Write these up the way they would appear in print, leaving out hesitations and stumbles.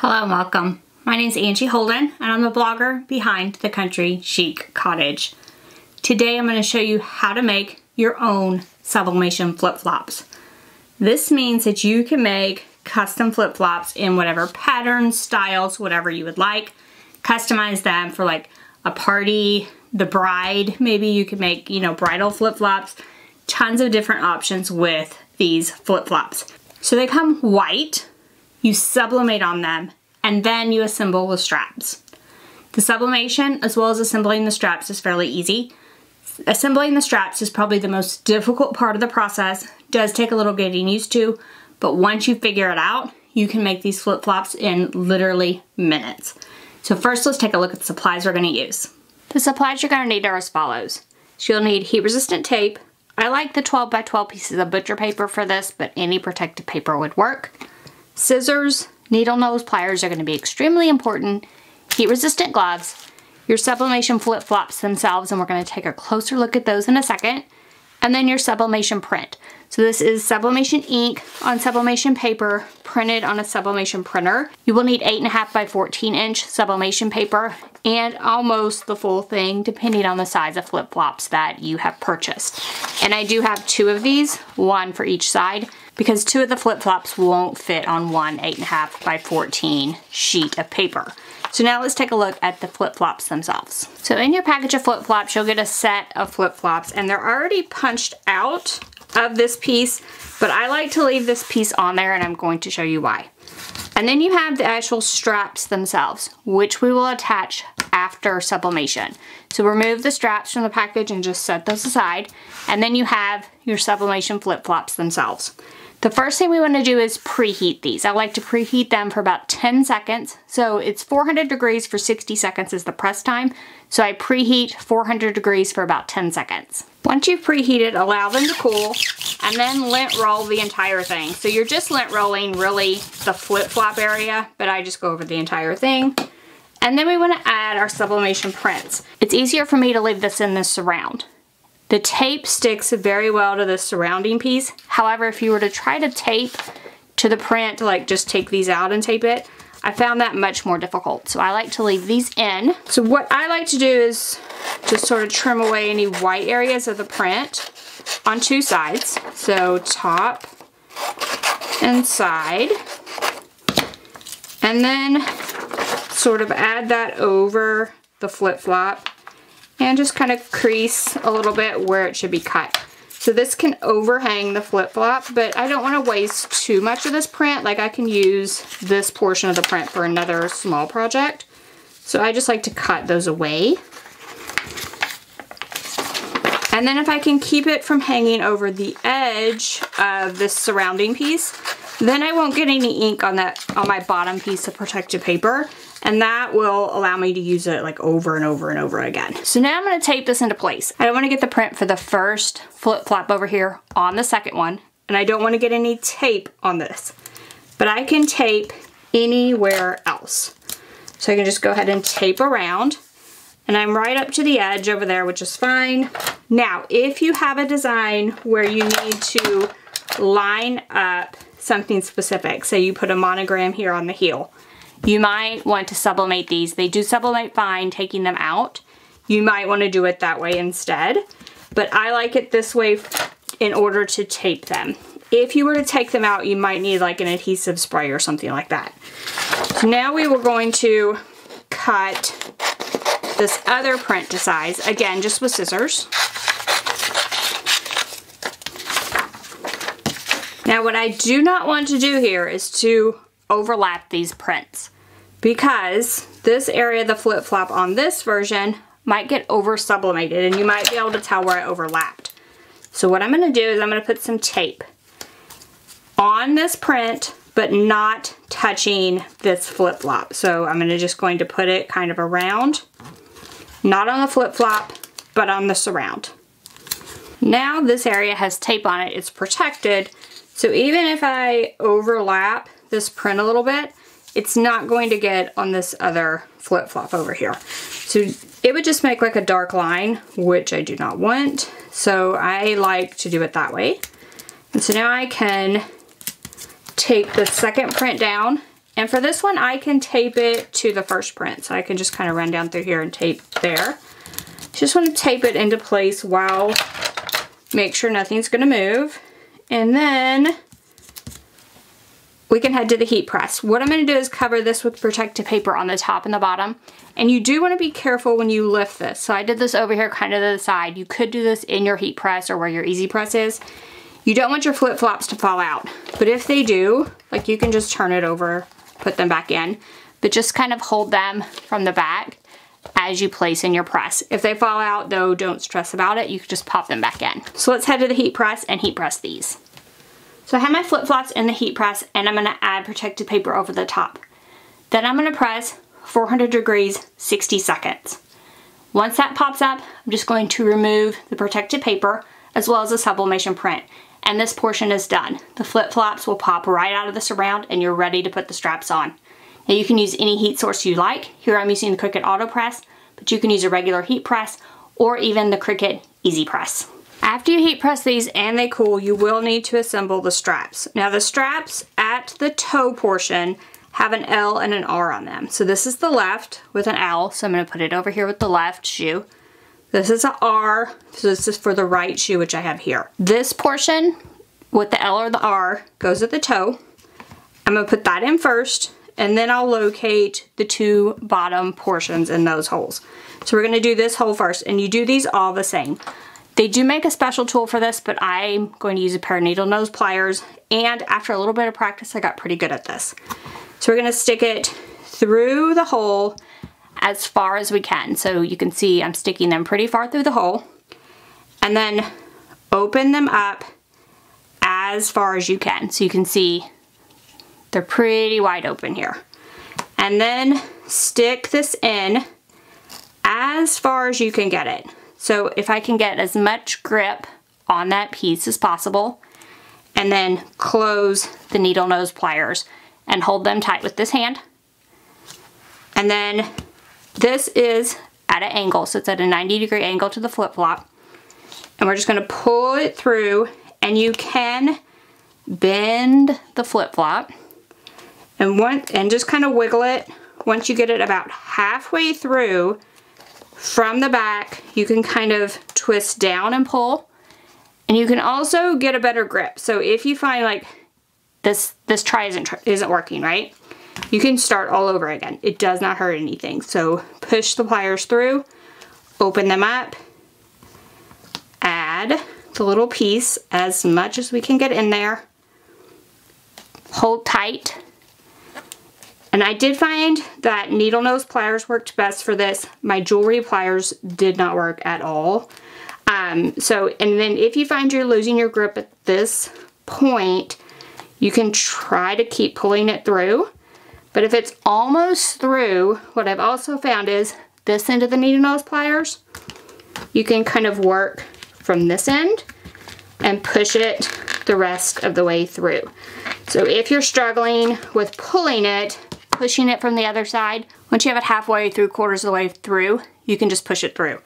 Hello and welcome. My name is Angie Holden and I'm the blogger behind the Country Chic Cottage. Today I'm going to show you how to make your own sublimation flip-flops. This means that you can make custom flip-flops in whatever patterns, styles, whatever you would like. Customize them for like a party, the bride. Maybe you could make, bridal flip-flops. Tons of different options with these flip-flops. So they come white. You sublimate on them, and then you assemble the straps. The sublimation, as well as assembling the straps, is fairly easy. Assembling the straps is probably the most difficult part of the process. Does take a little getting used to, but once you figure it out, you can make these flip-flops in literally minutes. So first, let's take a look at the supplies we're going to use. The supplies you're going to need are as follows. So you'll need heat-resistant tape. I like the 12 by 12 pieces of butcher paper for this, but any protective paper would work. Scissors, needle nose pliers are going to be extremely important, heat-resistant gloves, your sublimation flip-flops themselves, and we're going to take a closer look at those in a second, and then your sublimation print. So this is sublimation ink on sublimation paper printed on a sublimation printer. You will need 8.5 by 14 inch sublimation paper and almost the full thing depending on the size of flip-flops that you have purchased. And I do have 2 of these, one for each side, because 2 of the flip-flops won't fit on one 8.5 by 14 sheet of paper. So now let's take a look at the flip-flops themselves. So in your package of flip-flops, you'll get a set of flip-flops, and they're already punched out of this piece, but I like to leave this piece on there, and I'm going to show you why. And then you have the actual straps themselves, which we will attach after sublimation. So remove the straps from the package and just set those aside, and then you have your sublimation flip-flops themselves. The first thing we want to do is preheat these. I like to preheat them for about 10 seconds. So it's 400 degrees for 60 seconds is the press time. So I preheat 400 degrees for about 10 seconds. Once you've preheated, allow them to cool and then lint roll the entire thing. So you're just lint rolling really the flip-flop area, but I just go over the entire thing. And then we want to add our sublimation prints. It's easier for me to leave this in the surround. The tape sticks very well to the surrounding piece. However, if you were to try to tape to the print, like just take these out and tape it, I found that much more difficult. So I like to leave these in. So what I like to do is just sort of trim away any white areas of the print on 2 sides. So top and side. And then sort of add that over the flip-flop. And just kind of crease a little bit where it should be cut. So this can overhang the flip-flop, but I don't want to waste too much of this print. Like I can use this portion of the print for another small project. So I just like to cut those away. And then if I can keep it from hanging over the edge of this surrounding piece, then I won't get any ink on my bottom piece of protective paper. And that will allow me to use it like over and over and over again. So now I'm going to tape this into place. I don't want to get the print for the first flip-flop over here on the second one. And I don't want to get any tape on this. But I can tape anywhere else. So I can just go ahead and tape around. And I'm right up to the edge over there, which is fine. Now, if you have a design where you need to line up something specific, say you put a monogram here on the heel, you might want to sublimate these. They do sublimate fine taking them out. You might want to do it that way instead, but I like it this way in order to tape them. If you were to take them out, you might need like an adhesive spray or something like that. So now we were going to cut this other print to size, again, just with scissors. Now what I do not want to do here is to overlap these prints, because this area of the flip-flop on this version might get over sublimated and you might be able to tell where it overlapped. So what I'm going to do is I'm going to put some tape on this print but not touching this flip-flop. So I'm just going to put it kind of around, not on the flip-flop but on the surround. Now this area has tape on it, it's protected, so even if I overlap this print a little bit, it's not going to get on this other flip-flop over here. So it would just make like a dark line, which I do not want. So I like to do it that way. And so now I can tape the second print down And for this one, I can tape it to the first print. So I can just kind of run down through here and tape there. Just want to tape it into place while, make sure nothing's going to move. And then we can head to the heat press. What I'm going to do is cover this with protective paper on the top and the bottom. And you do want to be careful when you lift this. So I did this over here kind of to the side. You could do this in your heat press or where your easy press is. You don't want your flip-flops to fall out. But if they do, like you can just turn it over, put them back in. But just kind of hold them from the back as you place in your press. If they fall out though, don't stress about it. You can just pop them back in. So let's head to the heat press and heat press these. So I have my flip-flops in the heat press and I'm going to add protective paper over the top. Then I'm going to press 400 degrees, 60 seconds. Once that pops up, I'm just going to remove the protective paper as well as the sublimation print. And this portion is done. The flip-flops will pop right out of the surround and you're ready to put the straps on. Now you can use any heat source you like. Here I'm using the Cricut Auto Press, but you can use a regular heat press or even the Cricut Easy Press. After you heat press these and they cool, you will need to assemble the straps. Now the straps at the toe portion have an L and an R on them. So this is the left with an L, so I'm going to put it over here with the left shoe. This is an R, so this is for the right shoe, which I have here. This portion with the L or the R goes at the toe. I'm going to put that in first, and then I'll locate the two bottom portions in those holes. So we're going to do this hole first, and you do these all the same. They do make a special tool for this, but I'm going to use a pair of needle nose pliers, and after a little bit of practice, I got pretty good at this. So we're going to stick it through the hole as far as we can. So you can see I'm sticking them pretty far through the hole, and then open them up as far as you can. So you can see they're pretty wide open here. And then stick this in as far as you can get it. So if I can get as much grip on that piece as possible, and then close the needle nose pliers and hold them tight with this hand. And then this is at an angle, so it's at a 90-degree angle to the flip-flop. And we're just going to pull it through, and you can bend the flip-flop and just kind of wiggle it. Once you get it about halfway through from the back, you can kind of twist down and pull. And you can also get a better grip. So if you find like this try isn't working, right? You can start all over again. It does not hurt anything. So push the pliers through, open them up, add the little piece as much as we can get in there, hold tight. And I did find that needle nose pliers worked best for this. My jewelry pliers did not work at all. And then if you find you're losing your grip at this point, you can try to keep pulling it through. But if it's almost through, what I've also found is this end of the needle nose pliers, you can kind of work from this end and push it the rest of the way through. So if you're struggling with pulling it, pushing it from the other side, once you have it halfway through, quarters of the way through, you can just push it through.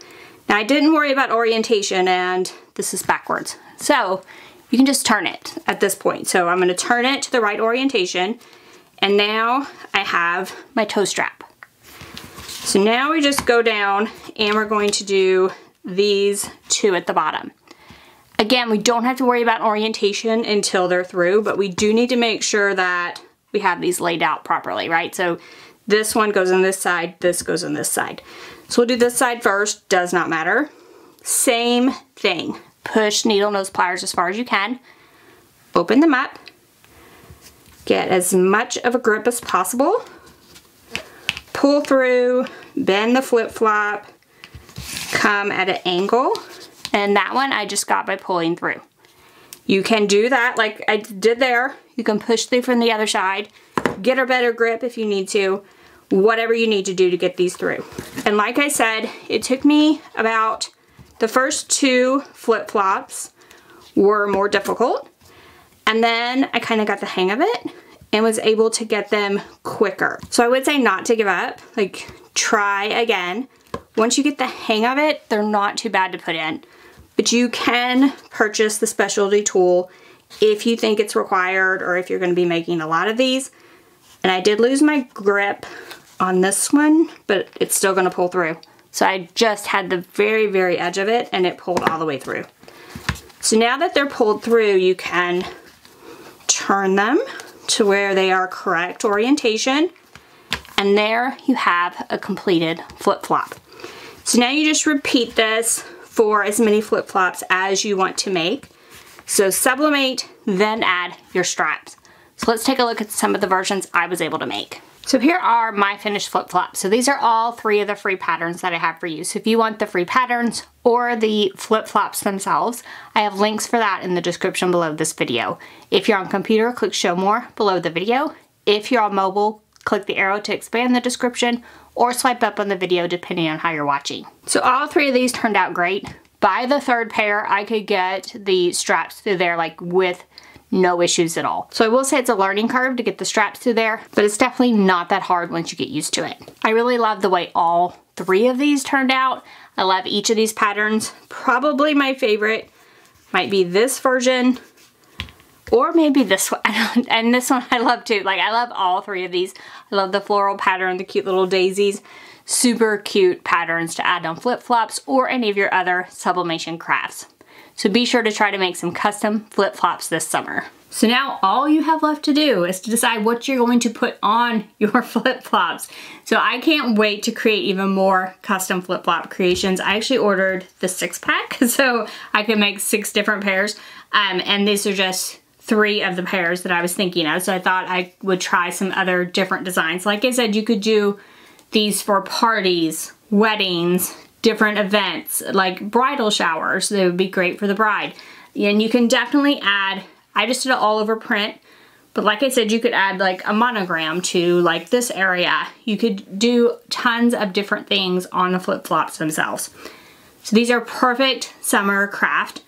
Now I didn't worry about orientation, and this is backwards. So you can just turn it at this point. So I'm going to turn it to the right orientation, and now I have my toe strap. So now we just go down and we're going to do these two at the bottom. Again, we don't have to worry about orientation until they're through, but we do need to make sure that we have these laid out properly, right? So this one goes on this side, this goes on this side. So we'll do this side first, does not matter. Same thing. Push needle nose pliers as far as you can. Open them up. Get as much of a grip as possible. Pull through, bend the flip-flop, come at an angle. And that one I just got by pulling through. You can do that like I did there. You can push through from the other side, get a better grip if you need to, whatever you need to do to get these through. And like I said, it took me about the first two flip-flops were more difficult. And then I kind of got the hang of it and was able to get them quicker. So I would say not to give up, like try again. Once you get the hang of it, they're not too bad to put in. But you can purchase the specialty tool if you think it's required or if you're going to be making a lot of these. And I did lose my grip on this one, but it's still gonna pull through. So I just had the very, very edge of it and it pulled all the way through. So now that they're pulled through, you can turn them to where they are correct orientation. And there you have a completed flip-flop. So now you just repeat this for as many flip-flops as you want to make. So sublimate, then add your straps. So let's take a look at some of the versions I was able to make. So here are my finished flip-flops. So these are all 3 of the free patterns that I have for you. So if you want the free patterns or the flip-flops themselves, I have links for that in the description below this video. If you're on computer, click show more below the video. If you're on mobile, click the arrow to expand the description or swipe up on the video depending on how you're watching. So all 3 of these turned out great. By the 3rd pair, I could get the straps through there like with no issues at all. So I will say it's a learning curve to get the straps through there, but it's definitely not that hard once you get used to it. I really love the way all 3 of these turned out. I love each of these patterns. Probably my favorite might be this version or maybe this one. And this one I love too. Like I love all 3 of these. I love the floral pattern, the cute little daisies. Super cute patterns to add on flip-flops or any of your other sublimation crafts. So be sure to try to make some custom flip-flops this summer. So now all you have left to do is to decide what you're going to put on your flip-flops. So I can't wait to create even more custom flip-flop creations. I actually ordered the 6-pack so I can make 6 different pairs. And these are just 3 of the pairs that I was thinking of. So I thought I would try some other different designs. Like I said, you could do these for parties, weddings, different events, like bridal showers. They would be great for the bride. And you can definitely add, I just did it all over print, but like I said, you could add like a monogram to like this area. You could do tons of different things on the flip-flops themselves. So these are perfect summer craft.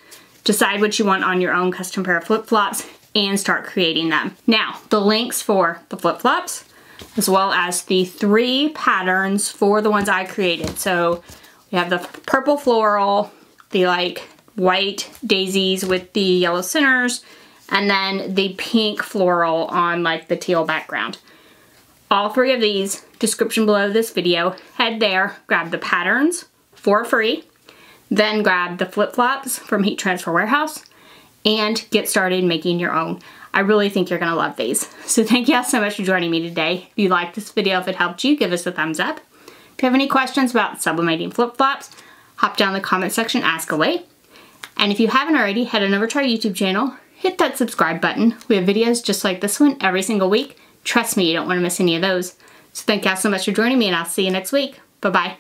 Decide what you want on your own custom pair of flip-flops and start creating them. Now, the links for the flip-flops, as well as the 3 patterns for the ones I created. So we have the purple floral, the like white daisies with the yellow centers, and then the pink floral on like the teal background. All 3 of these, description below this video, head there, grab the patterns for free, then grab the flip-flops from Heat Transfer Warehouse and get started making your own. I really think you're gonna love these. So thank you all so much for joining me today. If you liked this video, if it helped you, give us a thumbs up. If you have any questions about sublimating flip-flops, hop down in the comment section, ask away. And if you haven't already, head on over to our YouTube channel, hit that subscribe button. We have videos just like this one every single week. Trust me, you don't want to miss any of those. So thank you all so much for joining me and I'll see you next week. Bye-bye.